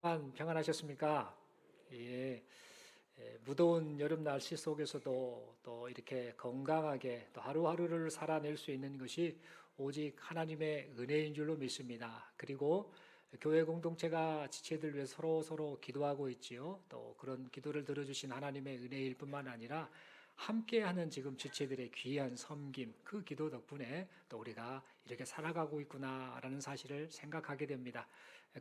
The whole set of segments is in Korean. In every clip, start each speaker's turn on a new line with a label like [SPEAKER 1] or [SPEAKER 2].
[SPEAKER 1] 평안하셨습니까? 예, 무더운 여름 날씨 속에서도 또 이렇게 건강하게 또 하루하루를 살아낼 수 있는 것이 오직 하나님의 은혜인 줄로 믿습니다. 그리고 교회 공동체가 지체들 위해 서로 기도하고 있지요. 또 그런 기도를 들어주신 하나님의 은혜일 뿐만 아니라 함께하는 지금 지체들의 귀한 섬김, 그 기도 덕분에 또 우리가 이렇게 살아가고 있구나라는 사실을 생각하게 됩니다.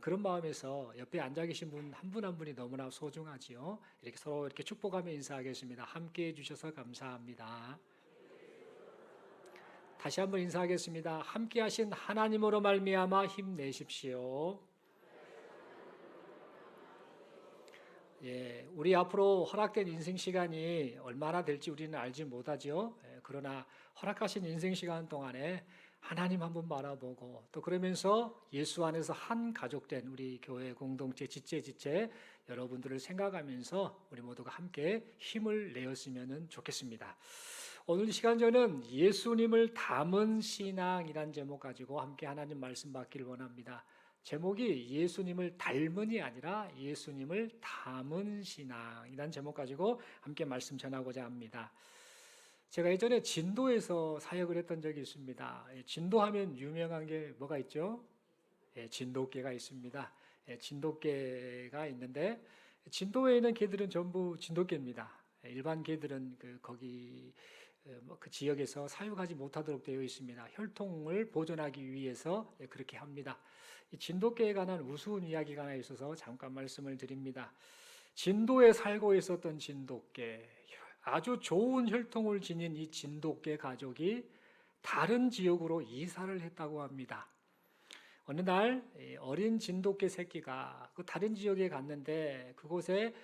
[SPEAKER 1] 그런 마음에서 옆에 앉아 계신 분 한 분 한 분이 너무나 소중하지요. 이렇게 서로 이렇게 축복하며 인사하겠습니다. 함께 해주셔서 감사합니다. 다시 한번 인사하겠습니다. 함께 하신 하나님으로 말미암아 힘내십시오. 예, 우리 앞으로 허락된 인생 시간이 얼마나 될지 우리는 알지 못하죠. 그러나 허락하신 인생 시간 동안에 하나님 한 분 바라보고 또 그러면서 예수 안에서 한 가족된 우리 교회 공동체 지체 여러분들을 생각하면서 우리 모두가 함께 힘을 내었으면 좋겠습니다. 오늘 시간 저는 예수님을 닮은 신앙이란 제목 가지고 함께 하나님 말씀 받기를 원합니다. 제목이 예수님을 닮은이 아니라 예수님을 담은 신앙이라는 제목 가지고 함께 말씀 전하고자 합니다. 제가 예전에 진도에서 사역을 했던 적이 있습니다. 진도하면 유명한 게 뭐가 있죠? 진돗개가 있습니다. 진돗개가 있는데 진도에 있는 개들은 전부 진돗개입니다. 일반 개들은 거기 그 지역에서 사육하지 못하도록 되어 있습니다. 혈통을 보존하기 위해서 그렇게 합니다. 이 진돗개에 관한 우스운 이야기가 하나 있어서 잠깐 말씀을 드립니다. 진도에 살고 있었던 진돗개, 아주 좋은 혈통을 지닌 이 진돗개 가족이 다른 지역으로 이사를 했다고 합니다. 어느 날 어린 진돗개 새끼가 그 다른 지역에 갔는데 그곳에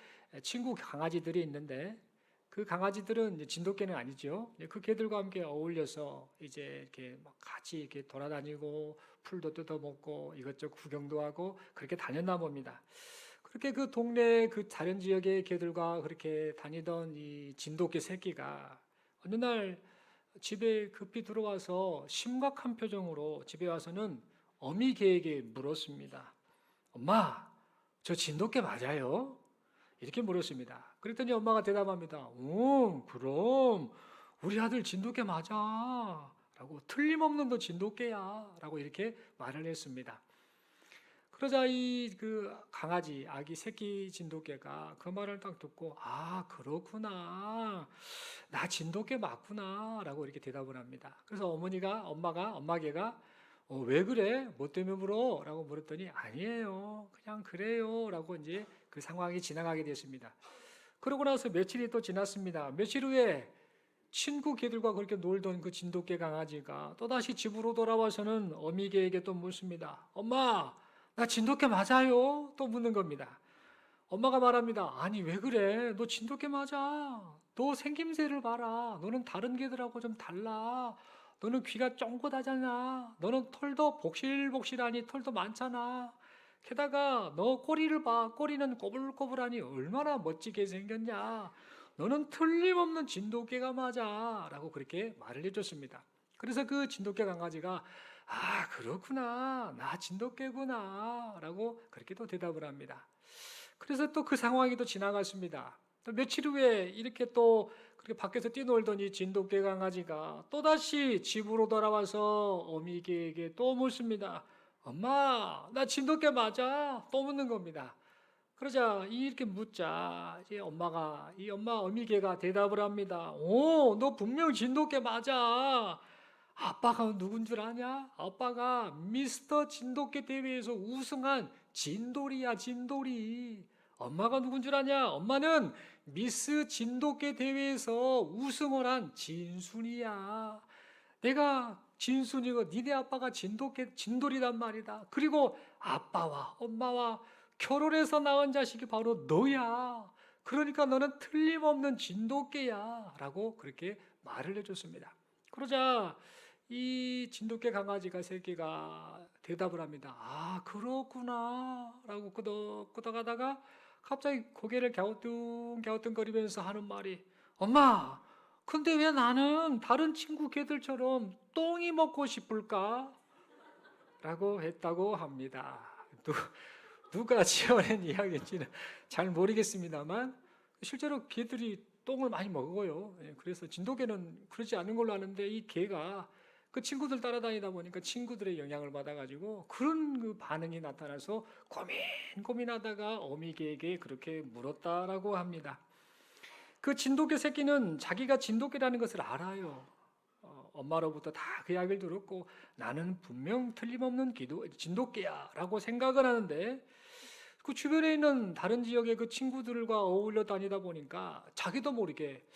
[SPEAKER 1] 친구 강아지들이 있는데 그 강아지들은 진돗개는 아니죠. 그 개들과 함께 어울려서 이제 이렇게 막 같이 이렇게 돌아다니고 풀도 뜯어먹고 이것저것 구경도 하고 그렇게 다녔나 봅니다. 그렇게 그 동네 그 다른 지역의 개들과 그렇게 다니던 이 진돗개 새끼가 어느 날 집에 급히 들어와서 심각한 표정으로 집에 와서는 어미 개에게 물었습니다. 엄마, 저 진돗개 맞아요? 이렇게 물었습니다. 그랬더니 엄마가 대답합니다. 그럼 우리 아들 진돗개 맞아. 라고 틀림없는 너 진돗개야. 라고 이렇게 말을 했습니다. 그러자 이 그 강아지, 아기 새끼 진돗개가 그 말을 딱 듣고 아, 그렇구나. 나 진돗개 맞구나. 라고 이렇게 대답을 합니다. 그래서 엄마 개가 왜 그래? 뭐 때문에 물어? 라고 물었더니 아니에요. 그냥 그래요. 라고 이제 그 상황이 지나가게 됐습니다. 그러고 나서 며칠이 또 지났습니다. 며칠 후에 친구 개들과 그렇게 놀던 그 진돗개 강아지가 또다시 집으로 돌아와서는 어미개에게 또 묻습니다. 엄마, 나 진돗개 맞아요? 또 묻는 겁니다. 엄마가 말합니다. 아니, 왜 그래? 너 진돗개 맞아. 너 생김새를 봐라. 너는 다른 개들하고 좀 달라. 너는 귀가 쫑긋하잖아. 너는 털도 복실복실하니 털도 많잖아. 게다가 너 꼬리를 봐. 꼬리는 꼬불꼬불하니 얼마나 멋지게 생겼냐. 너는 틀림없는 진돗개가 맞아. 라고 그렇게 말을 해줬습니다. 그래서 그 진돗개 강아지가 아, 그렇구나. 나 진돗개구나. 라고 그렇게 또 대답을 합니다. 그래서 또 그 상황이 또 지나갔습니다. 또 며칠 후에 이렇게 또 그렇게 밖에서 뛰놀더니 진돗개 강아지가 또다시 집으로 돌아와서 어미개에게 또 묻습니다. 엄마, 나 진돗개 맞아? 또 묻는 겁니다. 그러자 이렇게 묻자 이제 이 엄마 어미개가 대답을 합니다. 오, 너 분명 진돗개 맞아. 아빠가 누군 줄 아냐? 아빠가 미스터 진돗개 대회에서 우승한 진돌이야, 진돌이. 엄마가 누군 줄 아냐? 엄마는 미스 진돗개 대회에서 우승을 한 진순이야. 내가 진순이고 니네 아빠가 진돌이란 말이다. 그리고 아빠와 엄마와 결혼해서 낳은 자식이 바로 너야. 그러니까 너는 틀림없는 진돗개야. 라고 그렇게 말을 해줬습니다. 그러자 이 진돗개 강아지가 새끼가 대답을 합니다. 아, 그렇구나. 라고 끄덕끄덕하다가 갑자기 고개를 갸우뚱갸우뚱거리면서 하는 말이 엄마, 근데 왜 나는 다른 친구 개들처럼 똥이 먹고 싶을까? 라고 했다고 합니다. 누가 지어낸 이야기인지는 잘 모르겠습니다만 실제로 개들이 똥을 많이 먹어요. 그래서 진돗개는 그러지 않은 걸로 아는데 이 개가 그 친구들 따라다니다 보니까 친구들의 영향을 받아가지고 그런 그 반응이 나타나서 고민하다가 어미개에게 그렇게 물었다라고 합니다. 그 진돗개 새끼는 자기가 진돗개라는 것을 알아요. 엄마로부터 다 그 이야기를 들었고 나는 분명 틀림없는 진돗개야라고 생각을 하는데 그 주변에 있는 다른 지역의 그 친구들과 어울려 다니다 보니까 자기도 모르게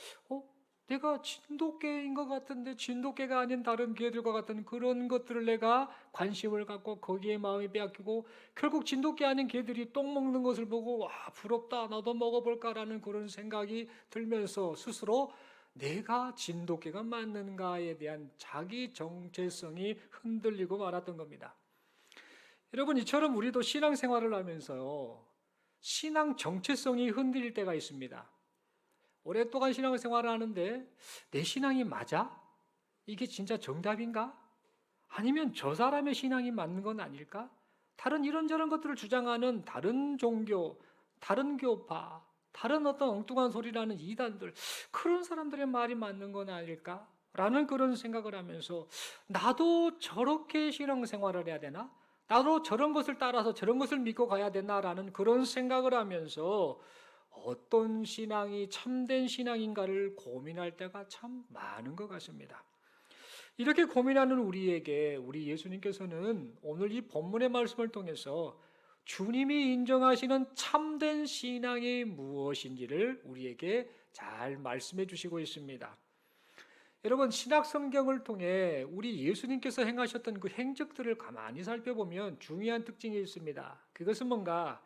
[SPEAKER 1] 내가 진돗개인 것 같은데 진돗개가 아닌 다른 개들과 같은 그런 것들을 내가 관심을 갖고 거기에 마음이 빼앗기고 결국 진돗개 아닌 개들이 똥 먹는 것을 보고 와 부럽다 나도 먹어볼까라는 그런 생각이 들면서 스스로 내가 진돗개가 맞는가에 대한 자기 정체성이 흔들리고 말았던 겁니다. 여러분 이처럼 우리도 신앙생활을 하면서요 신앙 정체성이 흔들릴 때가 있습니다. 오랫동안 신앙생활을 하는데 내 신앙이 맞아? 이게 진짜 정답인가? 아니면 저 사람의 신앙이 맞는 건 아닐까? 다른 이런저런 것들을 주장하는 다른 종교, 다른 교파, 다른 어떤 엉뚱한 소리라는 이단들 그런 사람들의 말이 맞는 건 아닐까? 라는 그런 생각을 하면서 나도 저렇게 신앙생활을 해야 되나? 나도 저런 것을 따라서 저런 것을 믿고 가야 되나라는 그런 생각을 하면서 어떤 신앙이 참된 신앙인가를 고민할 때가 참 많은 것 같습니다. 이렇게 고민하는 우리에게 우리 예수님께서는 오늘 이 본문의 말씀을 통해서 주님이 인정하시는 참된 신앙이 무엇인지를 우리에게 잘 말씀해 주시고 있습니다. 여러분 신약 성경을 통해 우리 예수님께서 행하셨던 그 행적들을 가만히 살펴보면 중요한 특징이 있습니다. 그것은 뭔가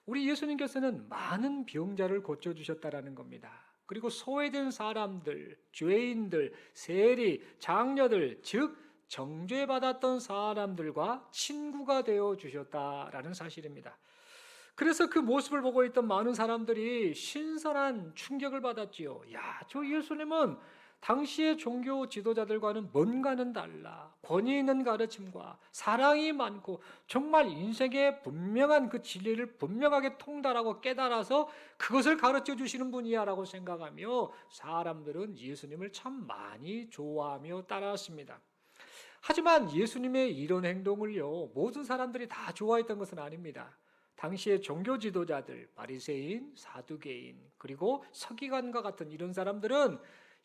[SPEAKER 1] 우리 예수님께서는 많은 병자를 고쳐주셨다라는 겁니다. 그리고 소외된 사람들, 죄인들, 세리, 장녀들, 즉 정죄받았던 사람들과 친구가 되어 주셨다라는 사실입니다. 그래서 그 모습을 보고 있던 많은 사람들이 신선한 충격을 받았지요. 야, 저 예수님은 당시의 종교 지도자들과는 뭔가는 달라. 권위 있는 가르침과 사랑이 많고 정말 인생의 분명한 그 진리를 분명하게 통달하고 깨달아서 그것을 가르쳐 주시는 분이야라고 생각하며 사람들은 예수님을 참 많이 좋아하며 따라왔습니다. 하지만 예수님의 이런 행동을요, 모든 사람들이 다 좋아했던 것은 아닙니다. 당시의 종교 지도자들, 바리새인, 사두개인, 그리고 서기관과 같은 이런 사람들은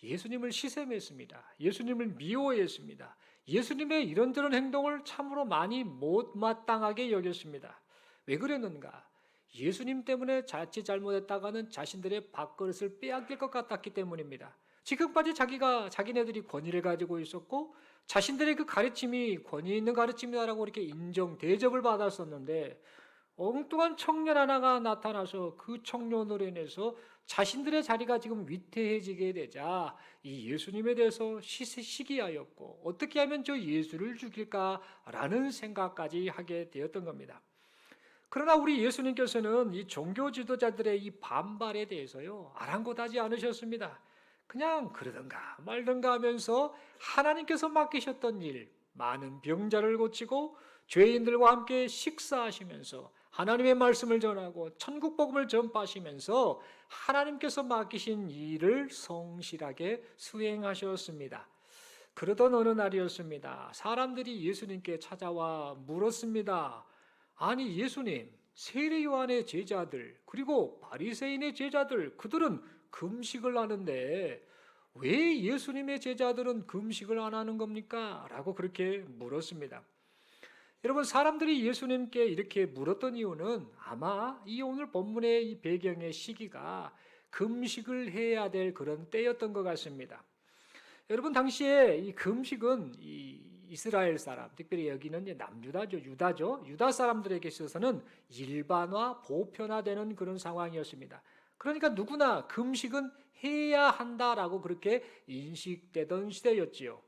[SPEAKER 1] 예수님을 시샘했습니다. 예수님을 미워했습니다. 예수님의 이런저런 행동을 참으로 많이 못마땅하게 여겼습니다. 왜 그랬는가? 예수님 때문에 자칫 잘못했다가는 자신들의 밥그릇을 빼앗길 것 같았기 때문입니다. 지금까지 자기네들이 권위를 가지고 있었고 자신들의 그 가르침이 권위 있는 가르침이다라고 이렇게 인정, 대접을 받았었는데 엉뚱한 청년 하나가 나타나서 그 청년으로 인해서 자신들의 자리가 지금 위태해지게 되자 이 예수님에 대해서 시기하였고 어떻게 하면 저 예수를 죽일까라는 생각까지 하게 되었던 겁니다. 그러나 우리 예수님께서는 이 종교 지도자들의 이 반발에 대해서요 아랑곳하지 않으셨습니다. 그냥 그러든가 말든가 하면서 하나님께서 맡기셨던 일, 많은 병자를 고치고 죄인들과 함께 식사하시면서 하나님의 말씀을 전하고 천국 복음을 전파하시면서 하나님께서 맡기신 일을 성실하게 수행하셨습니다. 그러던 어느 날이었습니다. 사람들이 예수님께 찾아와 물었습니다. 아니 예수님, 세례 요한의 제자들 그리고 바리새인의 제자들 그들은 금식을 하는데 왜 예수님의 제자들은 금식을 안 하는 겁니까? 라고 그렇게 물었습니다. 여러분 사람들이 예수님께 이렇게 물었던 이유는 아마 이 오늘 본문의 이 배경의 시기가 금식을 해야 될 그런 때였던 것 같습니다. 여러분 당시에 이 금식은 이 이스라엘 사람, 특별히 여기는 남유다죠, 유다죠. 유다 사람들에게 있어서는 일반화, 보편화되는 그런 상황이었습니다. 그러니까 누구나 금식은 해야 한다라고 그렇게 인식되던 시대였지요.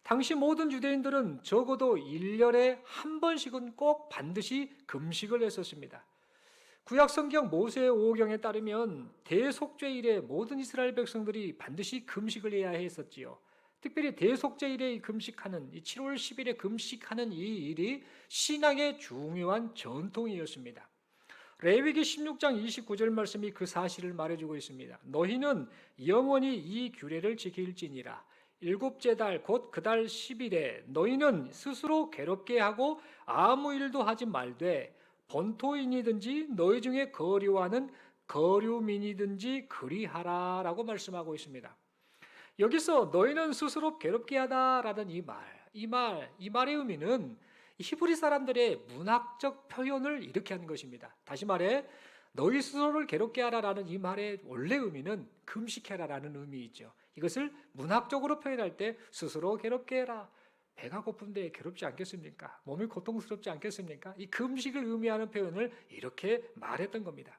[SPEAKER 1] 당시 모든 유대인들은 적어도 1년에 한 번씩은 꼭 반드시 금식을 했었습니다. 구약성경 모세의 5경에 따르면 대속죄일에 모든 이스라엘 백성들이 반드시 금식을 해야 했었지요. 특별히 대속죄일에 금식하는 이 7월 10일에 금식하는 이 일이 신앙의 중요한 전통이었습니다. 레위기 16장 29절 말씀이 그 사실을 말해주고 있습니다. 너희는 영원히 이 규례를 지킬지니라. 일곱째 달 곧 그 달 10일에 너희는 스스로 괴롭게 하고 아무 일도 하지 말되 본토인이든지 너희 중에 거류하는 거류민이든지 그리하라 라고 말씀하고 있습니다. 여기서 너희는 스스로 괴롭게 하다라는 이 말의 의미는 히브리 사람들의 문학적 표현을 이렇게 하는 것입니다. 다시 말해 너희 스스로를 괴롭게 하라라는 이 말의 원래 의미는 금식해라라는 의미이죠. 이것을 문학적으로 표현할 때 스스로 괴롭게 해라. 배가 고픈데 괴롭지 않겠습니까? 몸이 고통스럽지 않겠습니까? 이 금식을 의미하는 표현을 이렇게 말했던 겁니다.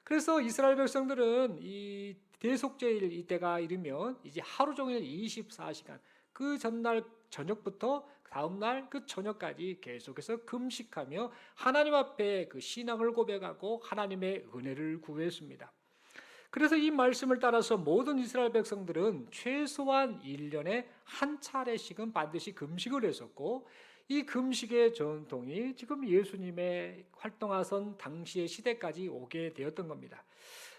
[SPEAKER 1] 그래서 이스라엘 백성들은 이 대속죄일 이때가 이르면 이제 하루 종일 24시간 그 전날 저녁부터 다음날 그 저녁까지 계속해서 금식하며 하나님 앞에 그 신앙을 고백하고 하나님의 은혜를 구했습니다. 그래서 이 말씀을 따라서 모든 이스라엘 백성들은 최소한 1년에 한 차례씩은 반드시 금식을 했었고 이 금식의 전통이 지금 예수님의 활동하선 당시의 시대까지 오게 되었던 겁니다.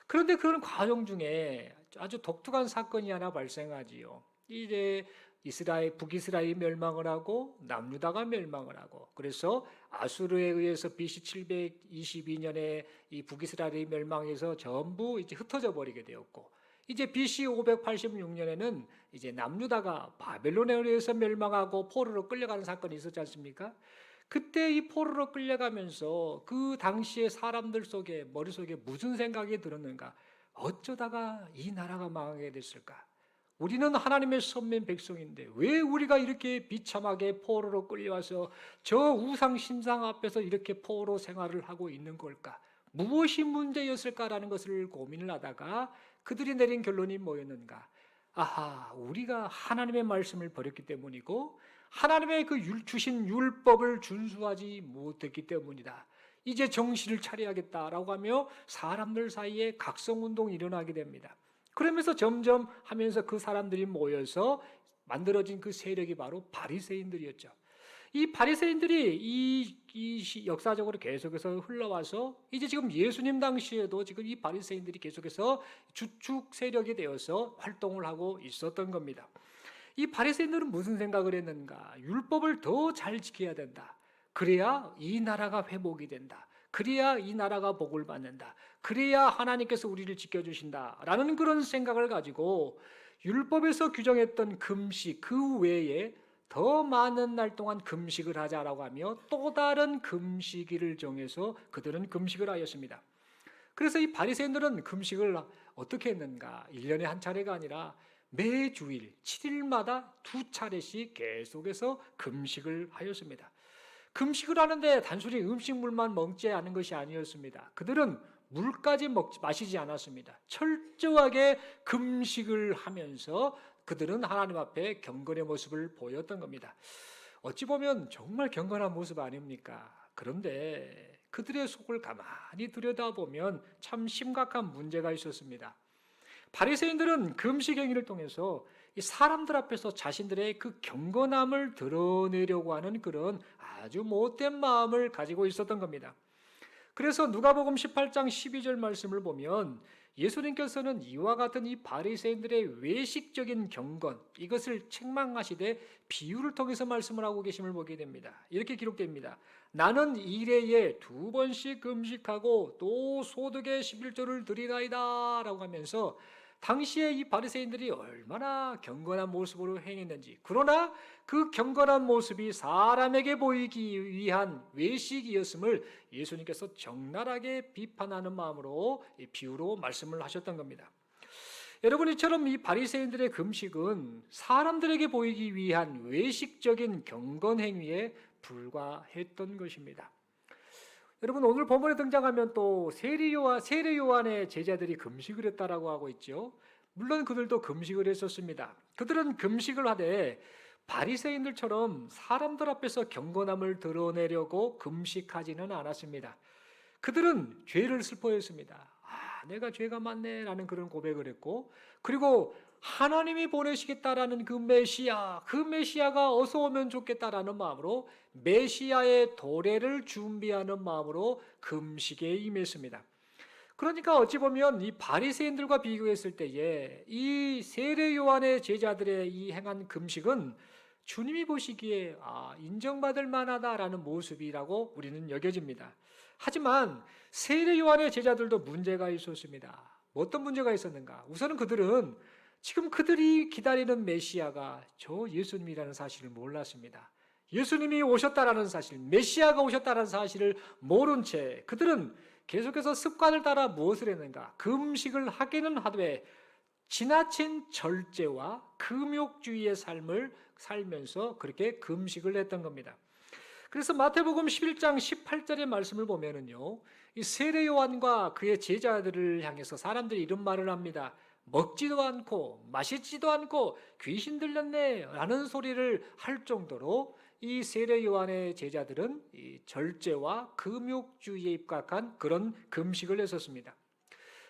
[SPEAKER 1] 그런데 그런 과정 중에 아주 독특한 사건이 하나 발생하지요. 이제 북이스라엘이 멸망을 하고 남유다가 멸망을 하고 그래서 아수르에 의해서 BC 722년에 이 북이스라엘이 멸망해서 전부 이제 흩어져 버리게 되었고 이제 BC 586년에는 이제 남유다가 바벨론에 의해서 멸망하고 포로로 끌려가는 사건이 있었지 않습니까? 그때 이 포로로 끌려가면서 그 당시의 사람들 속에 머릿속에 무슨 생각이 들었는가? 어쩌다가 이 나라가 망하게 됐을까? 우리는 하나님의 선민 백성인데 왜 우리가 이렇게 비참하게 포로로 끌려와서 저 우상 신상 앞에서 이렇게 포로 생활을 하고 있는 걸까? 무엇이 문제였을까라는 것을 고민을 하다가 그들이 내린 결론이 뭐였는가? 아하, 우리가 하나님의 말씀을 버렸기 때문이고 하나님의 그 주신 율법을 준수하지 못했기 때문이다. 이제 정신을 차려야겠다라고 하며 사람들 사이에 각성운동이 일어나게 됩니다. 그러면서 점점 하면서 그 사람들이 모여서 만들어진 그 세력이 바로 바리새인들이었죠. 이 바리새인들이 이 역사적으로 계속해서 흘러와서 이제 지금 예수님 당시에도 지금 이 바리새인들이 계속해서 주축 세력이 되어서 활동을 하고 있었던 겁니다. 이 바리새인들은 무슨 생각을 했는가? 율법을 더 잘 지켜야 된다. 그래야 이 나라가 회복이 된다. 그래야 이 나라가 복을 받는다. 그래야 하나님께서 우리를 지켜주신다라는 그런 생각을 가지고 율법에서 규정했던 금식 그 외에 더 많은 날 동안 금식을 하자라고 하며 또 다른 금식일을 정해서 그들은 금식을 하였습니다. 그래서 이 바리새인들은 금식을 어떻게 했는가? 1년에 한 차례가 아니라 매주일 7일마다 2차례씩 계속해서 금식을 하였습니다. 금식을 하는데 단순히 음식물만 먹지 않은 것이 아니었습니다. 그들은 물까지 마시지 않았습니다. 철저하게 금식을 하면서 그들은 하나님 앞에 경건의 모습을 보였던 겁니다. 어찌 보면 정말 경건한 모습 아닙니까? 그런데 그들의 속을 가만히 들여다보면 참 심각한 문제가 있었습니다. 바리새인들은 금식 행위를 통해서 이 사람들 앞에서 자신들의 그 경건함을 드러내려고 하는 그런 아주 못된 마음을 가지고 있었던 겁니다. 그래서 누가복음 18장 12절 말씀을 보면 예수님께서는 이와 같은 이 바리새인들의 외식적인 경건 이것을 책망하시되 비유를 통해서 말씀을 하고 계심을 보게 됩니다. 이렇게 기록됩니다. 나는 일해에 2번씩 금식하고 또 소득의 11조를 드리나이다 라고 하면서 당시에 이 바리새인들이 얼마나 경건한 모습으로 행했는지, 그러나 그 경건한 모습이 사람에게 보이기 위한 외식이었음을 예수님께서 적나라하게 비판하는 마음으로 비유로 말씀을 하셨던 겁니다. 여러분, 이처럼 이 바리새인들의 금식은 사람들에게 보이기 위한 외식적인 경건 행위에 불과했던 것입니다. 여러분, 오늘 본문에 등장하면 또 세례 요한의 제자들이 금식을 했다라고 하고 있죠. 물론 그들도 금식을 했었습니다. 그들은 금식을 하되 바리새인들처럼 사람들 앞에서 경건함을 드러내려고 금식하지는 않았습니다. 그들은 죄를 슬퍼했습니다. 내가 죄가 많네라는 그런 고백을 했고, 그리고 하나님이 보내시겠다라는 그 메시아가 어서 오면 좋겠다라는 마음으로 메시아의 도래를 준비하는 마음으로 금식에 임했습니다. 그러니까 어찌 보면 이 바리새인들과 비교했을 때에 이 세례 요한의 제자들의 이 행한 금식은 주님이 보시기에 인정받을 만하다라는 모습이라고 우리는 여겨집니다. 하지만 세례 요한의 제자들도 문제가 있었습니다. 어떤 문제가 있었는가? 우선은 그들은 지금 그들이 기다리는 메시아가 저 예수님이라는 사실을 몰랐습니다. 예수님이 오셨다라는 사실, 메시아가 오셨다라는 사실을 모른 채 그들은 계속해서 습관을 따라 무엇을 했는가? 금식을 하기는 하되 지나친 절제와 금욕주의의 삶을 살면서 그렇게 금식을 했던 겁니다. 그래서 마태복음 11장 18절의 말씀을 보면은요, 이 세례 요한과 그의 제자들을 향해서 사람들이 이런 말을 합니다. 먹지도 않고 마시지도 않고 귀신 들렸네 라는 소리를 할 정도로 이 세례 요한의 제자들은 이 절제와 금욕주의에 입각한 그런 금식을 했었습니다.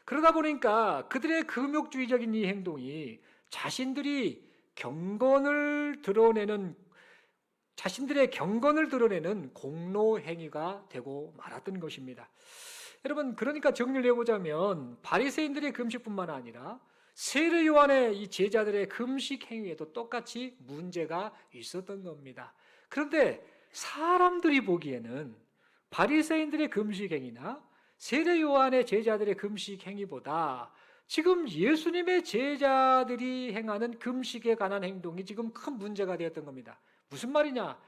[SPEAKER 1] 그러다 보니까 그들의 금욕주의적인 이 행동이 자신들의 경건을 드러내는 공로 행위가 되고 말았던 것입니다. 여러분, 그러니까 정리를 해보자면 바리새인들의 금식뿐만 아니라 세례 요한의 이 제자들의 금식 행위에도 똑같이 문제가 있었던 겁니다. 그런데 사람들이 보기에는 바리새인들의 금식 행위나 세례 요한의 제자들의 금식 행위보다 지금 예수님의 제자들이 행하는 금식에 관한 행동이 지금 큰 문제가 되었던 겁니다. 무슨 말이냐?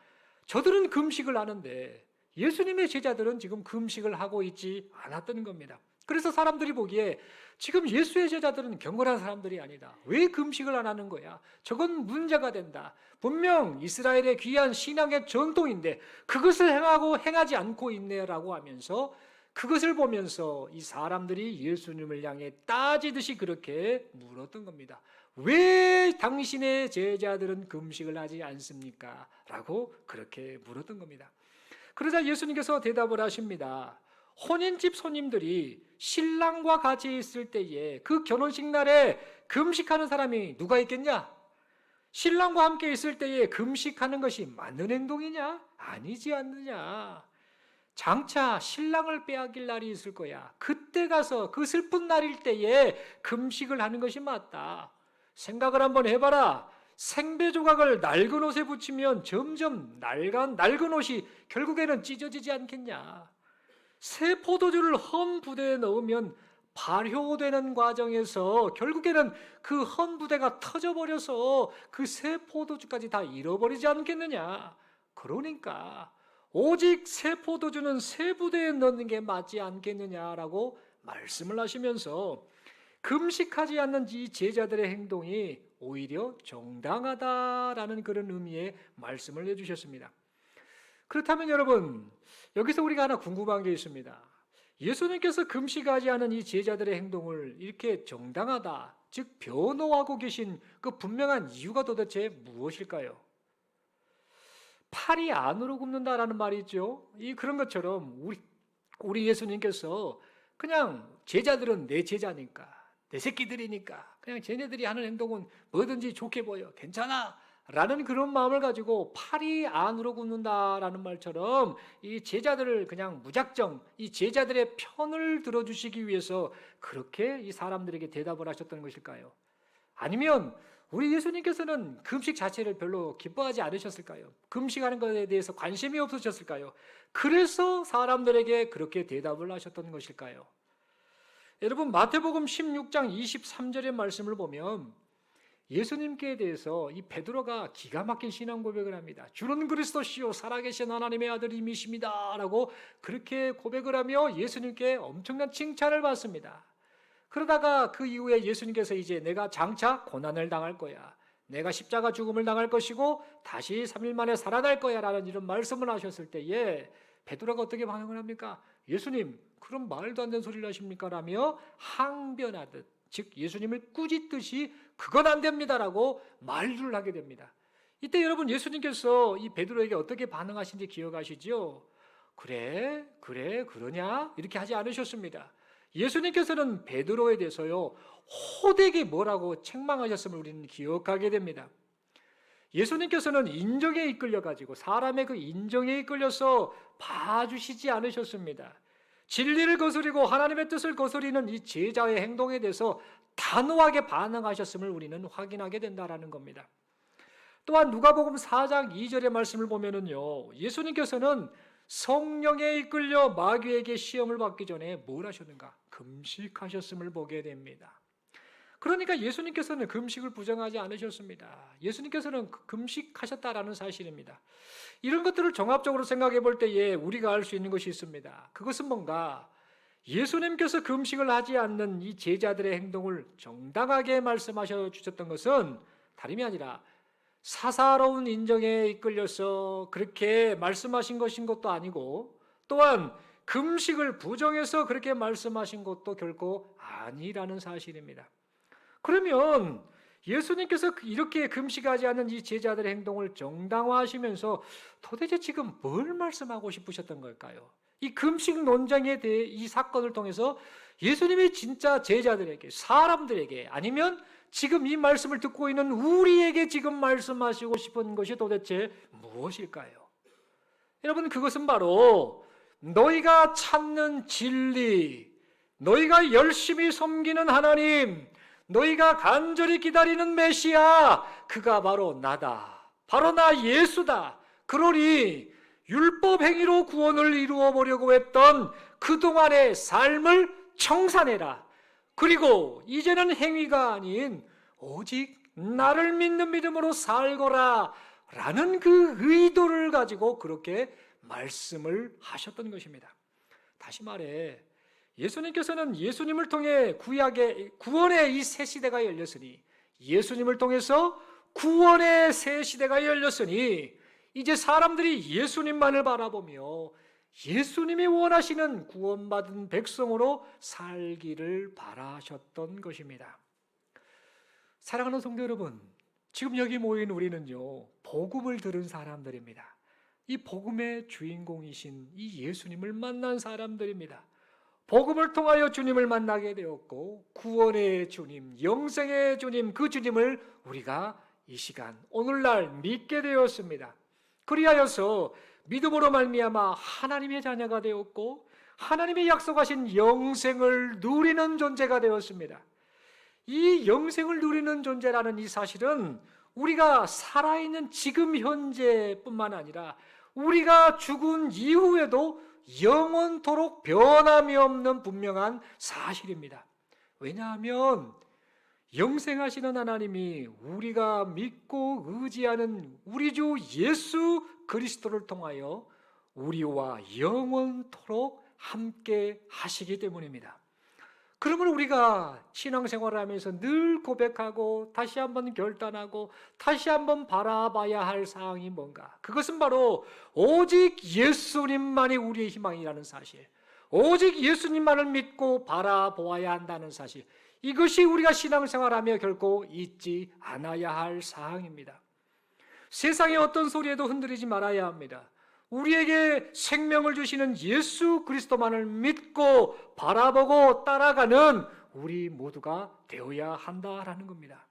[SPEAKER 1] 저들은 금식을 하는데 예수님의 제자들은 지금 금식을 하고 있지 않았던 겁니다. 그래서 사람들이 보기에 지금 예수의 제자들은 경건한 사람들이 아니다. 왜 금식을 안 하는 거야? 저건 문제가 된다. 분명 이스라엘의 귀한 신앙의 전통인데 그것을 행하고 행하지 않고 있네라고 하면서 그것을 보면서 이 사람들이 예수님을 향해 따지듯이 그렇게 물었던 겁니다. 왜 당신의 제자들은 금식을 하지 않습니까? 라고 그렇게 물었던 겁니다. 그러자 예수님께서 대답을 하십니다. 혼인집 손님들이 신랑과 같이 있을 때에 그 결혼식 날에 금식하는 사람이 누가 있겠냐? 신랑과 함께 있을 때에 금식하는 것이 맞는 행동이냐? 아니지 않느냐? 장차 신랑을 빼앗길 날이 있을 거야. 그때 가서 그 슬픈 날일 때에 금식을 하는 것이 맞다. 생각을 한번 해봐라. 생배 조각을 낡은 옷에 붙이면 점점 낡은 옷이 결국에는 찢어지지 않겠냐. 새 포도주를 헌 부대에 넣으면 발효되는 과정에서 결국에는 그 헌 부대가 터져버려서 그 새 포도주까지 다 잃어버리지 않겠느냐. 그러니까 오직 새 포도주는 새 부대에 넣는 게 맞지 않겠느냐라고 말씀을 하시면서 금식하지 않는 이 제자들의 행동이 오히려 정당하다라는 그런 의미의 말씀을 해주셨습니다. 그렇다면 여러분, 여기서 우리가 하나 궁금한 게 있습니다. 예수님께서 금식하지 않은 이 제자들의 행동을 이렇게 정당하다, 즉 변호하고 계신 그 분명한 이유가 도대체 무엇일까요? 팔이 안으로 굽는다라는 말이 있죠. 그런 것처럼 우리 예수님께서 그냥 제자들은 내 제자니까, 내 새끼들이니까 그냥 쟤네들이 하는 행동은 뭐든지 좋게 보여, 괜찮아 라는 그런 마음을 가지고 팔이 안으로 굽는다라는 말처럼 이 제자들을 그냥 무작정 이 제자들의 편을 들어주시기 위해서 그렇게 이 사람들에게 대답을 하셨던 것일까요? 아니면 우리 예수님께서는 금식 자체를 별로 기뻐하지 않으셨을까요? 금식하는 것에 대해서 관심이 없으셨을까요? 그래서 사람들에게 그렇게 대답을 하셨던 것일까요? 여러분, 마태복음 16장 23절의 말씀을 보면 예수님께 대해서 이 베드로가 기가 막힌 신앙 고백을 합니다. 주는 그리스도시요 살아계신 하나님의 아들임이십니다 라고 그렇게 고백을 하며 예수님께 엄청난 칭찬을 받습니다. 그러다가 그 이후에 예수님께서 이제 내가 장차 고난을 당할 거야, 내가 십자가 죽음을 당할 것이고 다시 3일 만에 살아날 거야 라는 이런 말씀을 하셨을 때에 베드로가 어떻게 반응을 합니까? 예수님, 그런 말도 안 되는 소리를 하십니까? 라며 항변하듯, 즉 예수님을 꾸짖듯이 그건 안 됩니다라고 말을 하게 됩니다. 이때 여러분, 예수님께서 이 베드로에게 어떻게 반응하신지 기억하시죠? 그러냐? 이렇게 하지 않으셨습니다. 예수님께서는 베드로에 대해서요 호되게 뭐라고 책망하셨음을 우리는 기억하게 됩니다. 예수님께서는 인정에 이끌려 가지고 사람의 그 인정에 이끌려서 봐주시지 않으셨습니다. 진리를 거스리고 하나님의 뜻을 거스리는 이 제자의 행동에 대해서 단호하게 반응하셨음을 우리는 확인하게 된다라는 겁니다. 또한 누가복음 4장 2절의 말씀을 보면은요, 예수님께서는 성령에 이끌려 마귀에게 시험을 받기 전에 뭘 하셨는가? 금식하셨음을 보게 됩니다. 그러니까 예수님께서는 금식을 부정하지 않으셨습니다. 예수님께서는 금식하셨다라는 사실입니다. 이런 것들을 종합적으로 생각해 볼 때에 우리가 알 수 있는 것이 있습니다. 그것은 뭔가 예수님께서 금식을 하지 않는 이 제자들의 행동을 정당하게 말씀하셔 주셨던 것은 다름이 아니라 사사로운 인정에 이끌려서 그렇게 말씀하신 것인 것도 아니고, 또한 금식을 부정해서 그렇게 말씀하신 것도 결코 아니라는 사실입니다. 그러면 예수님께서 이렇게 금식하지 않는 이 제자들의 행동을 정당화하시면서 도대체 지금 뭘 말씀하고 싶으셨던 걸까요? 이 금식 논쟁에 대해 이 사건을 통해서 예수님이 진짜 제자들에게, 사람들에게, 아니면 지금 이 말씀을 듣고 있는 우리에게 지금 말씀하시고 싶은 것이 도대체 무엇일까요? 여러분, 그것은 바로 너희가 찾는 진리, 너희가 열심히 섬기는 하나님, 너희가 간절히 기다리는 메시아, 그가 바로 나다. 바로 나 예수다. 그러니 율법 행위로 구원을 이루어 보려고 했던 그동안의 삶을 청산해라. 그리고 이제는 행위가 아닌 오직 나를 믿는 믿음으로 살거라 라는 그 의도를 가지고 그렇게 말씀을 하셨던 것입니다. 다시 말해 예수님께서는 예수님을 통해 구원의 이 새 시대가 열렸으니, 예수님을 통해서 구원의 새 시대가 열렸으니 이제 사람들이 예수님만을 바라보며 예수님이 원하시는 구원받은 백성으로 살기를 바라셨던 것입니다. 사랑하는 성도 여러분, 지금 여기 모인 우리는요, 복음을 들은 사람들입니다. 이 복음의 주인공이신 이 예수님을 만난 사람들입니다. 복음을 통하여 주님을 만나게 되었고, 구원의 주님, 영생의 주님, 그 주님을 우리가 이 시간 오늘날 믿게 되었습니다. 그리하여서 믿음으로 말미암아 하나님의 자녀가 되었고 하나님이 약속하신 영생을 누리는 존재가 되었습니다. 이 영생을 누리는 존재라는 이 사실은 우리가 살아있는 지금 현재뿐만 아니라 우리가 죽은 이후에도 영원토록 변함이 없는 분명한 사실입니다. 왜냐하면 영생하시는 하나님이 우리가 믿고 의지하는 우리 주 예수 그리스도를 통하여 우리와 영원토록 함께 하시기 때문입니다. 그러면 우리가 신앙생활을 하면서 늘 고백하고 다시 한번 결단하고 다시 한번 바라봐야 할 사항이 뭔가? 그것은 바로 오직 예수님만이 우리의 희망이라는 사실, 오직 예수님만을 믿고 바라보아야 한다는 사실, 이것이 우리가 신앙생활하며 결코 잊지 않아야 할 사항입니다. 세상의 어떤 소리에도 흔들리지 말아야 합니다. 우리에게 생명을 주시는 예수 그리스도만을 믿고 바라보고 따라가는 우리 모두가 되어야 한다라는 겁니다.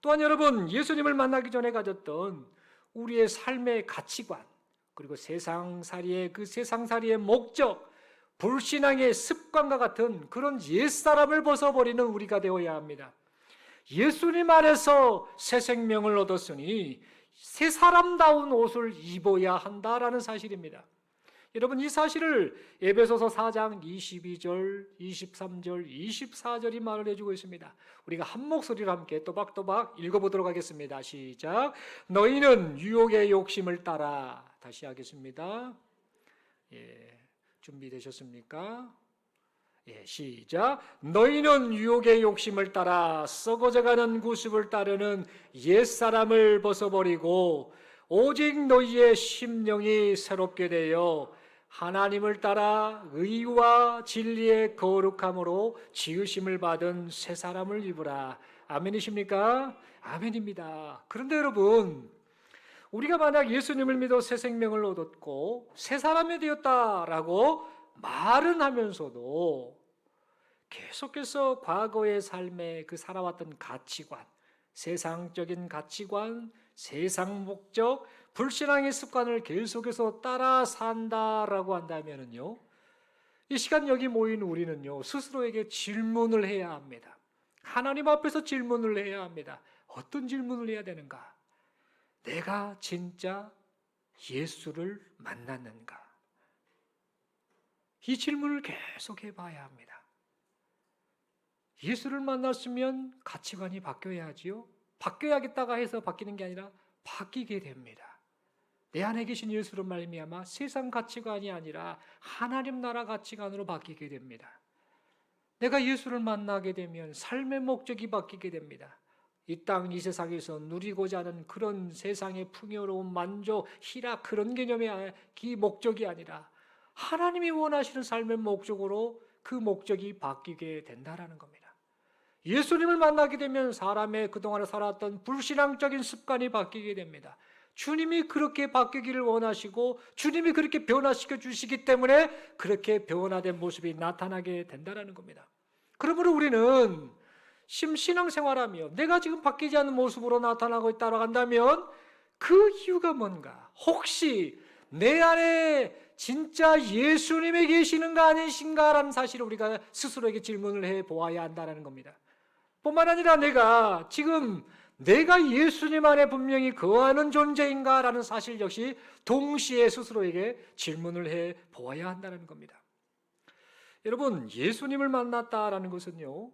[SPEAKER 1] 또한 여러분, 예수님을 만나기 전에 가졌던 우리의 삶의 가치관, 그리고 세상살이의 그 세상살이의 목적, 불신앙의 습관과 같은 그런 옛사람을 벗어버리는 우리가 되어야 합니다. 예수님 안에서 새 생명을 얻었으니 새 사람다운 옷을 입어야 한다라는 사실입니다. 여러분, 이 사실을 에베소서 4장 22절, 23절, 24절이 말을 해주고 있습니다. 우리가 한 목소리로 함께 또박또박 읽어보도록 하겠습니다. 시작. 너희는 유혹의 욕심을 따라, 다시 하겠습니다. 준비되셨습니까? 시작. 너희는 유혹의 욕심을 따라 썩어져가는 구습을 따르는 옛사람을 벗어버리고 오직 너희의 심령이 새롭게 되어 하나님을 따라 의와 진리의 거룩함으로 지으심을 받은 새 사람을 입으라. 아멘이십니까? 아멘입니다. 그런데 여러분, 우리가 만약 예수님을 믿어 새 생명을 얻었고 새 사람이 되었다라고 말은 하면서도 계속해서 과거의 삶에 그 살아왔던 가치관, 세상적인 가치관, 세상 목적, 불신앙의 습관을 계속해서 따라 산다라고 한다면은요, 이 시간 여기 모인 우리는요, 스스로에게 질문을 해야 합니다. 하나님 앞에서 질문을 해야 합니다. 어떤 질문을 해야 되는가? 내가 진짜 예수를 만났는가? 이 질문을 계속 해봐야 합니다. 예수를 만났으면 가치관이 바뀌어야 하지요. 바뀌어야겠다가 해서 바뀌는 게 아니라 바뀌게 됩니다. 내 안에 계신 예수로 말미암아 세상 가치관이 아니라 하나님 나라 가치관으로 바뀌게 됩니다. 내가 예수를 만나게 되면 삶의 목적이 바뀌게 됩니다. 이 땅, 이 세상에서 누리고자 하는 그런 세상의 풍요로운 만족, 희락 그런 개념의 목적이 아니라 하나님이 원하시는 삶의 목적으로 그 목적이 바뀌게 된다라는 겁니다. 예수님을 만나게 되면 사람의 그동안에 살았던 불신앙적인 습관이 바뀌게 됩니다. 주님이 그렇게 바뀌기를 원하시고 주님이 그렇게 변화시켜 주시기 때문에 그렇게 변화된 모습이 나타나게 된다는 겁니다. 그러므로 우리는 신앙생활하며 내가 지금 바뀌지 않는 모습으로 나타나고 있다고 한다면 그 이유가 뭔가? 혹시 내 안에 진짜 예수님이 계시는가 아니신가라는 사실을 우리가 스스로에게 질문을 해보아야 한다는 겁니다. 뿐만 아니라 내가 예수님 안에 분명히 거하는 존재인가라는 사실 역시 동시에 스스로에게 질문을 해보아야 한다는 겁니다. 여러분, 예수님을 만났다라는 것은요,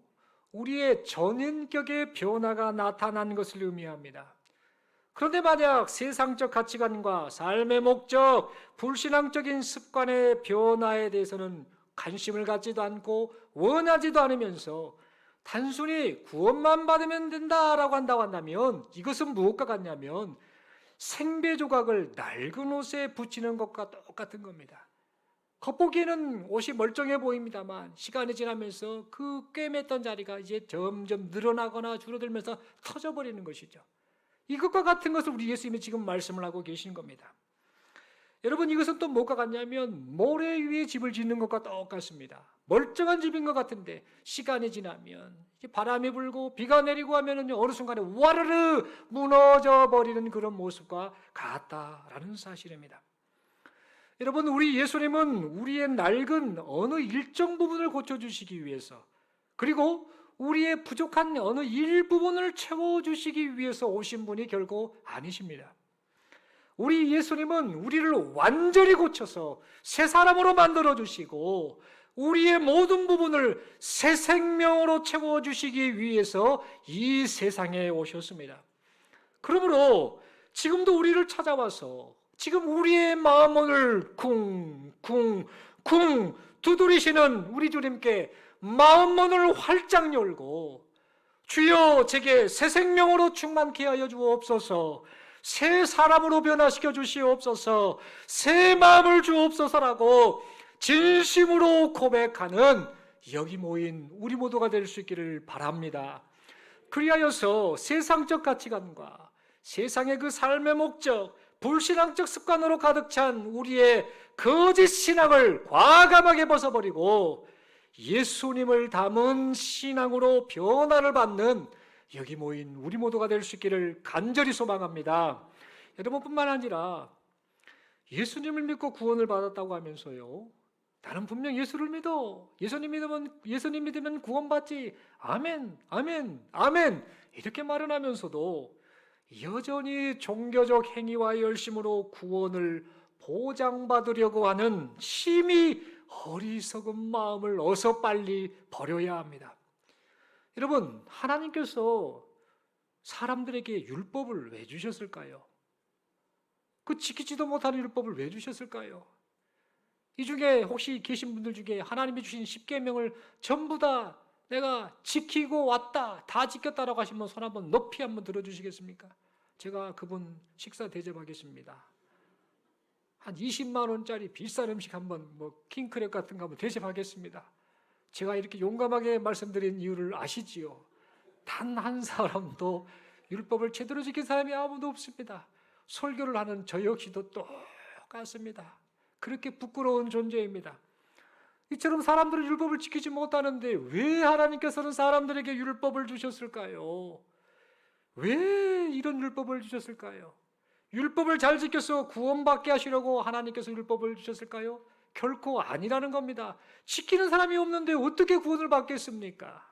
[SPEAKER 1] 우리의 전인격의 변화가 나타난 것을 의미합니다. 그런데 만약 세상적 가치관과 삶의 목적, 불신앙적인 습관의 변화에 대해서는 관심을 갖지도 않고 원하지도 않으면서 단순히 구원만 받으면 된다라고 한다면 이것은 무엇과 같냐면 생배 조각을 낡은 옷에 붙이는 것과 똑같은 겁니다. 겉보기에는 옷이 멀쩡해 보입니다만 시간이 지나면서 그 꿰맸던 자리가 이제 점점 늘어나거나 줄어들면서 터져버리는 것이죠. 이것과 같은 것을 우리 예수님이 지금 말씀을 하고 계신 겁니다. 여러분, 이것은 또 뭐가 같냐면 모래 위에 집을 짓는 것과 똑같습니다. 멀쩡한 집인 것 같은데 시간이 지나면 바람이 불고 비가 내리고 하면 어느 순간에 와르르 무너져 버리는 그런 모습과 같다라는 사실입니다. 여러분, 우리 예수님은 우리의 낡은 어느 일정 부분을 고쳐주시기 위해서, 그리고 우리의 부족한 어느 일부분을 채워주시기 위해서 오신 분이 결코 아니십니다. 우리 예수님은 우리를 완전히 고쳐서 새 사람으로 만들어주시고 우리의 모든 부분을 새 생명으로 채워주시기 위해서 이 세상에 오셨습니다. 그러므로 지금도 우리를 찾아와서 지금 우리의 마음을 쿵쿵쿵 두드리시는 우리 주님께 마음문을 활짝 열고 주여 제게 새 생명으로 충만케 하여 주옵소서, 새 사람으로 변화시켜 주시옵소서, 새 마음을 주옵소서라고 진심으로 고백하는 여기 모인 우리 모두가 될 수 있기를 바랍니다. 그리하여서 세상적 가치관과 세상의 그 삶의 목적, 불신앙적 습관으로 가득 찬 우리의 거짓 신앙을 과감하게 벗어버리고 예수님을 담은 신앙으로 변화를 받는 여기 모인 우리 모두가 될 수 있기를 간절히 소망합니다. 여러분뿐만 아니라 예수님을 믿고 구원을 받았다고 하면서요, 나는 분명 예수를 믿어, 예수님 믿으면 구원받지, 아멘, 아멘, 아멘 이렇게 말은 하면서도 여전히 종교적 행위와 열심으로 구원을 보장받으려고 하는 심히 어리석은 마음을 어서 빨리 버려야 합니다. 여러분, 하나님께서 사람들에게 율법을 왜 주셨을까요? 그 지키지도 못하는 율법을 왜 주셨을까요? 이 중에 혹시 계신 분들 중에 하나님이 주신 10계명을 전부 다 내가 지키고 왔다, 다 지켰다라고 하시면 손 한번 높이 한번 들어주시겠습니까? 제가 그분 식사 대접하겠습니다. 한 20만 원짜리 비싼 음식 한번 킹크랩 같은 거 한번 대접하겠습니다. 제가 이렇게 용감하게 말씀드린 이유를 아시지요? 단 한 사람도 율법을 제대로 지킨 사람이 아무도 없습니다. 설교를 하는 저 역시도 똑같습니다. 그렇게 부끄러운 존재입니다. 이처럼 사람들은 율법을 지키지 못하는데 왜 하나님께서는 사람들에게 율법을 주셨을까요? 왜 이런 율법을 주셨을까요? 율법을 잘 지켜서 구원받게 하시려고 하나님께서 율법을 주셨을까요? 결코 아니라는 겁니다. 지키는 사람이 없는데 어떻게 구원을 받겠습니까?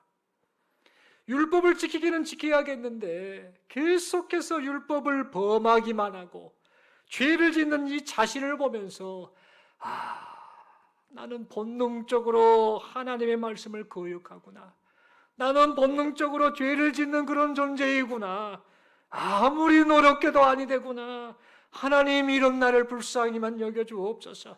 [SPEAKER 1] 율법을 지키기는 지켜야겠는데 계속해서 율법을 범하기만 하고 죄를 짓는 이 자신을 보면서 나는 본능적으로 하나님의 말씀을 거역하구나. 나는 본능적으로 죄를 짓는 그런 존재이구나. 아무리 노력해도 아니 되구나. 하나님 이런 나를 불쌍히만 여겨주옵소서.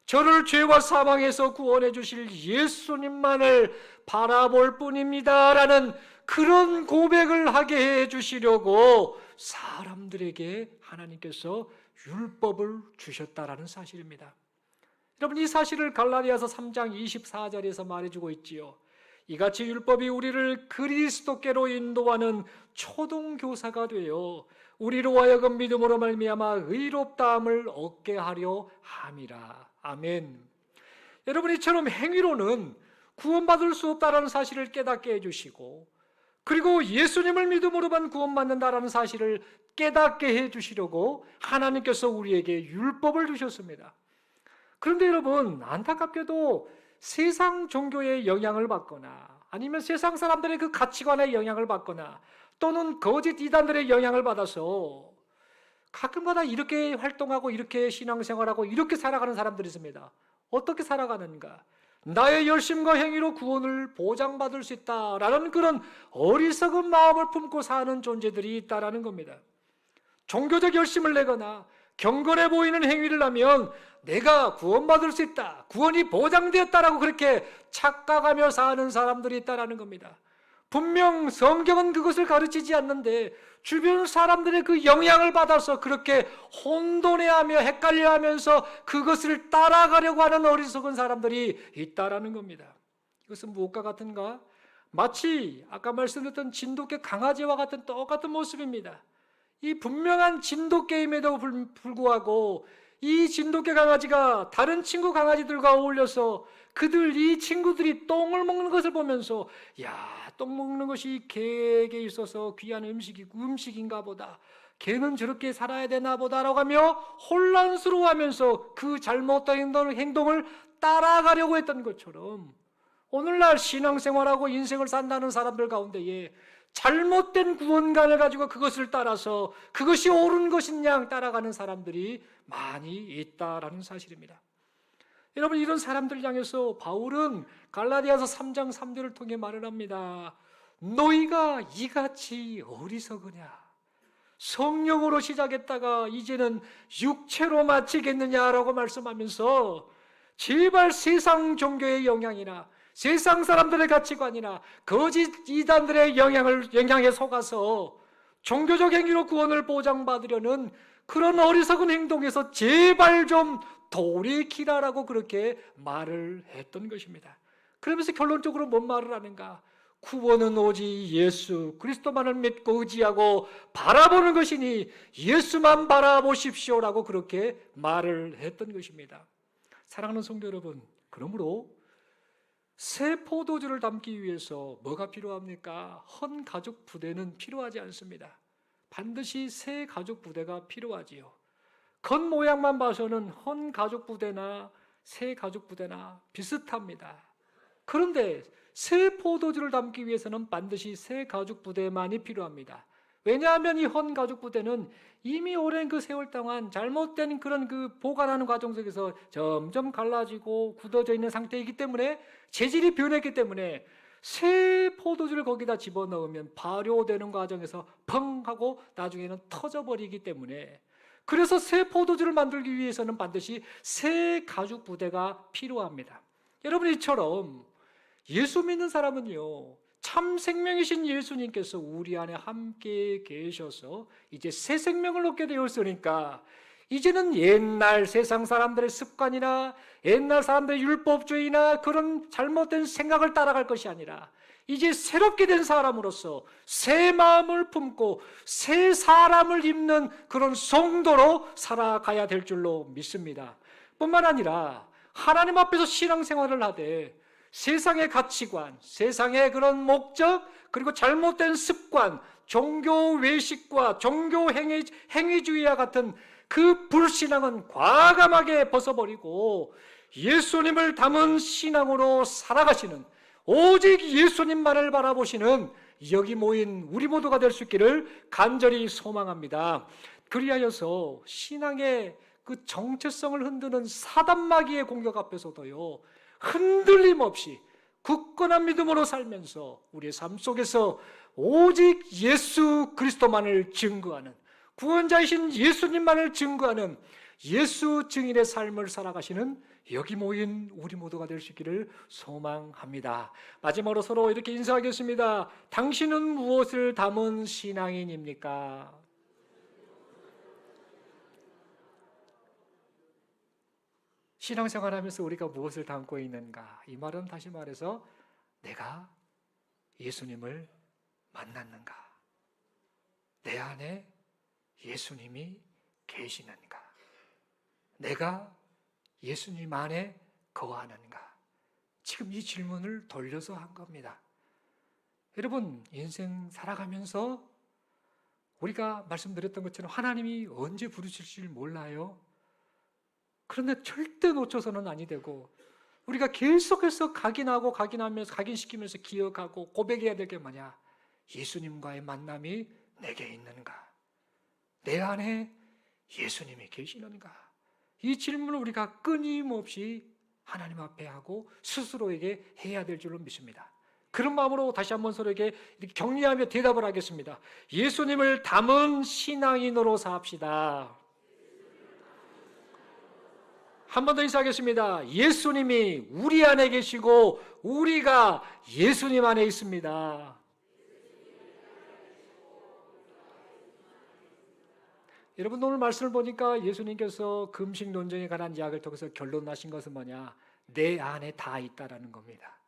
[SPEAKER 1] 저를 죄와 사망에서 구원해 주실 예수님만을 바라볼 뿐입니다 라는 그런 고백을 하게 해 주시려고 사람들에게 하나님께서 율법을 주셨다라는 사실입니다. 여러분, 이 사실을 갈라디아서 3장 24절에서 말해주고 있지요. 이같이 율법이 우리를 그리스도께로 인도하는 초등교사가 되어 우리로 하여금 믿음으로 말미암아 의롭다함을 얻게 하려 함이라. 아멘. 여러분, 이처럼 행위로는 구원받을 수 없다라는 사실을 깨닫게 해주시고, 그리고 예수님을 믿음으로만 구원받는다라는 사실을 깨닫게 해주시려고 하나님께서 우리에게 율법을 주셨습니다. 그런데 여러분, 안타깝게도 세상 종교의 영향을 받거나 아니면 세상 사람들의 그 가치관의 영향을 받거나 또는 거짓 이단들의 영향을 받아서 가끔가다 이렇게 활동하고 이렇게 신앙생활하고 이렇게 살아가는 사람들이 있습니다. 어떻게 살아가는가? 나의 열심과 행위로 구원을 보장받을 수 있다라는 그런 어리석은 마음을 품고 사는 존재들이 있다라는 겁니다. 종교적 열심을 내거나 경건해 보이는 행위를 하면 내가 구원받을 수 있다, 구원이 보장되었다라고 그렇게 착각하며 사는 사람들이 있다라는 겁니다. 분명 성경은 그것을 가르치지 않는데 주변 사람들의 그 영향을 받아서 그렇게 혼돈해하며 헷갈려하면서 그것을 따라가려고 하는 어리석은 사람들이 있다라는 겁니다. 이것은 무엇과 같은가? 마치 아까 말씀드렸던 진돗개 강아지와 같은 똑같은 모습입니다. 이 분명한 진돗개임에도 불구하고 이 진돗개 강아지가 다른 친구 강아지들과 어울려서 이 친구들이 똥을 먹는 것을 보면서 똥 먹는 것이 개에게 있어서 귀한 음식인가 보다. 개는 저렇게 살아야 되나 보다라고 하며 혼란스러워하면서 그 잘못된 행동을 따라가려고 했던 것처럼 오늘날 신앙생활하고 인생을 산다는 사람들 가운데에 잘못된 구원관을 가지고 그것을 따라서 그것이 옳은 것인 양 따라가는 사람들이 많이 있다라는 사실입니다. 여러분, 이런 사람들 향해서 바울은 갈라디아서 3장 3절을 통해 말을 합니다. 너희가 이같이 어리석으냐? 성령으로 시작했다가 이제는 육체로 마치겠느냐라고 말씀하면서 제발 세상 종교의 영향이나 세상 사람들의 가치관이나 거짓 이단들의 영향에 속아서 종교적 행위로 구원을 보장받으려는 그런 어리석은 행동에서 제발 좀 돌이키라라고 그렇게 말을 했던 것입니다. 그러면서 결론적으로 뭔 말을 하는가? 구원은 오직 예수 그리스도만을 믿고 의지하고 바라보는 것이니 예수만 바라보십시오라고 그렇게 말을 했던 것입니다. 사랑하는 성도 여러분, 그러므로 새 포도주를 담기 위해서 뭐가 필요합니까? 헌 가죽 부대는 필요하지 않습니다. 반드시 새 가죽 부대가 필요하지요. 겉모양만 봐서는 헌 가죽 부대나 새 가죽 부대나 비슷합니다. 그런데 새 포도주를 담기 위해서는 반드시 새 가죽 부대만이 필요합니다. 왜냐하면 이 헌 가죽 부대는 이미 오랜 그 세월 동안 잘못된 그런 그 보관하는 과정 속에서 점점 갈라지고 굳어져 있는 상태이기 때문에 재질이 변했기 때문에 새 포도주를 거기다 집어넣으면 발효되는 과정에서 펑 하고 나중에는 터져버리기 때문에 그래서 새 포도주를 만들기 위해서는 반드시 새 가죽 부대가 필요합니다. 여러분, 이처럼 예수 믿는 사람은요, 참 생명이신 예수님께서 우리 안에 함께 계셔서 이제 새 생명을 얻게 되었으니까 이제는 옛날 세상 사람들의 습관이나 옛날 사람들의 율법주의나 그런 잘못된 생각을 따라갈 것이 아니라 이제 새롭게 된 사람으로서 새 마음을 품고 새 사람을 입는 그런 성도로 살아가야 될 줄로 믿습니다. 뿐만 아니라 하나님 앞에서 신앙생활을 하되 세상의 가치관, 세상의 그런 목적, 그리고 잘못된 습관, 종교 외식과 종교 행위주의와 같은 그 불신앙은 과감하게 벗어버리고 예수님을 담은 신앙으로 살아가시는, 오직 예수님만을 바라보시는 여기 모인 우리 모두가 될 수 있기를 간절히 소망합니다. 그리하여서 신앙의 그 정체성을 흔드는 사단마귀의 공격 앞에서도요, 흔들림 없이 굳건한 믿음으로 살면서 우리의 삶 속에서 오직 예수 그리스도만을 증거하는, 구원자이신 예수님만을 증거하는 예수 증인의 삶을 살아가시는 여기 모인 우리 모두가 될 수 있기를 소망합니다. 마지막으로 서로 이렇게 인사하겠습니다. 당신은 무엇을 담은 신앙인입니까? 신앙생활하면서 우리가 무엇을 담고 있는가? 이 말은 다시 말해서 내가 예수님을 만났는가? 내 안에 예수님이 계시는가? 내가 예수님 안에 거하는가? 지금 이 질문을 돌려서 한 겁니다. 여러분, 인생 살아가면서 우리가 말씀드렸던 것처럼 하나님이 언제 부르실지 몰라요. 그런데 절대 놓쳐서는 아니 되고, 우리가 계속해서 각인하면서 각인시키면서 기억하고 고백해야 될 게 뭐냐? 예수님과의 만남이 내게 있는가? 내 안에 예수님이 계시는가? 이 질문을 우리가 끊임없이 하나님 앞에 하고 스스로에게 해야 될 줄로 믿습니다. 그런 마음으로 다시 한번 서로에게 이렇게 격려하며 대답을 하겠습니다. 예수님을 담은 신앙인으로 삽시다. 한 번 더 인사하겠습니다. 예수님이 우리 안에 계시고 우리가 예수님 안에 있습니다. 여러분, 오늘 말씀을 보니까 예수님께서 금식 논쟁에 관한 이야기를 통해서 결론나신 것은 뭐냐? 내 안에 다 있다라는 겁니다.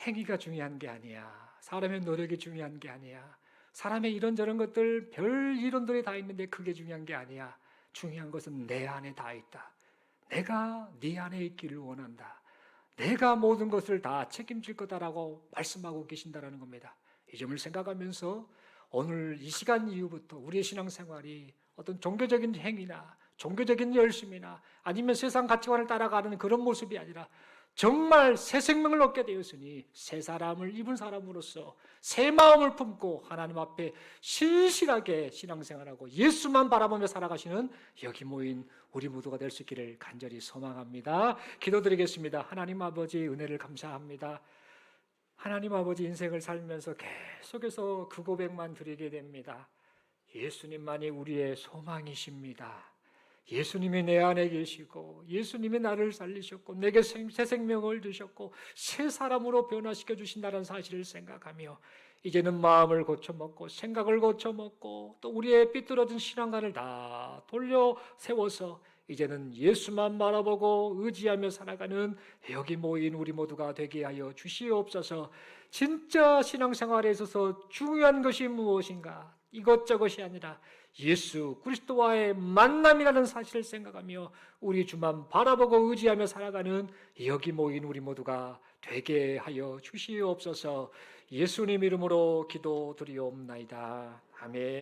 [SPEAKER 1] 행위가 중요한 게 아니야. 사람의 노력이 중요한 게 아니야. 사람의 이런저런 것들, 별 이론들이 다 있는데 그게 중요한 게 아니야. 중요한 것은 내 안에 다 있다. 내가 네 안에 있기를 원한다. 내가 모든 것을 다 책임질 거다라고 말씀하고 계신다라는 겁니다. 이 점을 생각하면서 오늘 이 시간 이후부터 우리의 신앙생활이 어떤 종교적인 행위나 종교적인 열심이나 아니면 세상 가치관을 따라가는 그런 모습이 아니라 정말 새 생명을 얻게 되었으니 새 사람을 입은 사람으로서 새 마음을 품고 하나님 앞에 신실하게 신앙생활하고 예수만 바라보며 살아가시는 여기 모인 우리 모두가 될 수 있기를 간절히 소망합니다. 기도드리겠습니다. 하나님 아버지, 은혜를 감사합니다. 하나님 아버지, 인생을 살면서 계속해서 그 고백만 드리게 됩니다. 예수님만이 우리의 소망이십니다. 예수님이 내 안에 계시고 예수님이 나를 살리셨고 내게 새 생명을 주셨고 새 사람으로 변화시켜 주신다는 사실을 생각하며 이제는 마음을 고쳐먹고 생각을 고쳐먹고 또 우리의 삐뚤어진 신앙관을 다 돌려 세워서 이제는 예수만 바라보고 의지하며 살아가는 여기 모인 우리 모두가 되게 하여 주시옵소서. 진짜 신앙생활에 있어서 중요한 것이 무엇인가? 이것저것이 아니라 예수 그리스도와의 만남이라는 사실을 생각하며 우리 주만 바라보고 의지하며 살아가는 여기 모인 우리 모두가 되게 하여 주시옵소서. 예수님 이름으로 기도드리옵나이다. 아멘.